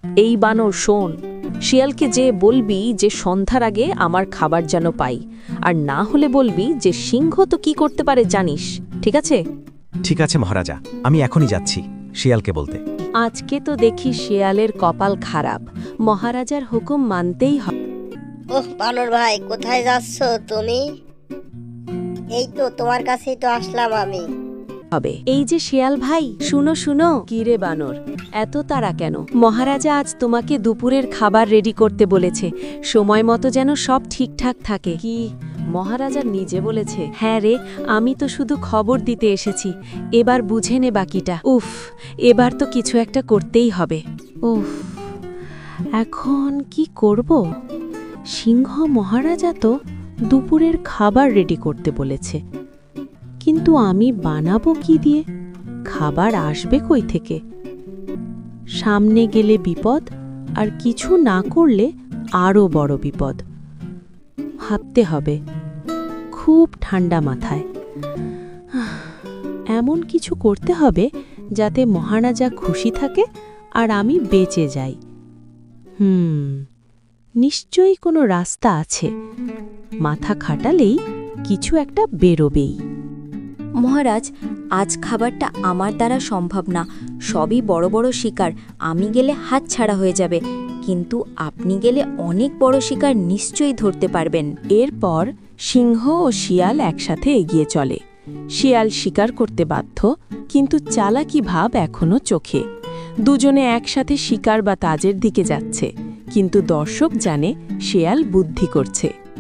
এই বানর শোন, শিয়ালকে যে বলবি যে সন্ধ্যার আগে আমার খাবার যেন পাই, আর না হলে বলবি যে সিংহ তো কি করতে পারে জানিস, ঠিক আছে? ঠিক আছে মহারাজা, আমি এখনই যাচ্ছি শিয়ালকে বলতে। আজকে তো দেখি শিয়ালের কপাল খারাপ, মহারাজার হুকুম মানতেই হবে। ওহ বানর ভাই, কোথায় যাচ্ছ তুমি? এই তো তোমার কাছেই তো আসলাম আমি। এই যে শিয়াল ভাই, শুনো শুনো। কি রে বানর, এত তাড়া কেন? মহারাজা আজ তোমাকে দুপুরের খাবার রেডি করতে বলেছে, সময় মতো যেন সব ঠিকঠাক থাকে। কি মহারাজা নিজে বলেছে? হ্যাঁ রে, আমি তো শুধু খবর দিতে এসেছি, এবার বুঝে নে বাকিটা। উফ, এবার তো কিছু একটা করতেই হবে। উফ, এখন কি করব? সিংহ মহারাজা তো দুপুরের খাবার রেডি করতে বলেছে, কিন্তু আমি বানাবো কি দিয়ে? খাবার আসবে কই থেকে? সামনে গেলে বিপদ, আর কিছু না করলে আরও বড় বিপদ। ভাবতে হবে খুব ঠান্ডা মাথায়। এমন কিছু করতে হবে যাতে মহারাজা খুশি থাকে আর আমি বেঁচে যাই। নিশ্চয়ই কোনো রাস্তা আছে, মাথা খাটালেই কিছু একটা বেরোবেই। মহারাজ, আজ খাবারটা আমার দ্বারা সম্ভব না, সবই বড় বড় শিকার, আমি গেলে হাতছাড়া হয়ে যাবে, কিন্তু আপনি গেলে অনেক বড় শিকার নিশ্চয়ই ধরতে পারবেন। এরপর সিংহ ও শিয়াল একসাথে এগিয়ে চলে। শিয়াল শিকার করতে বাধ্য, কিন্তু চালাকি ভাব এখনো চোখে। দুজনে একসাথে শিকার বা তাজের দিকে যাচ্ছে, কিন্তু দর্শক জানে শিয়াল বুদ্ধি করছে।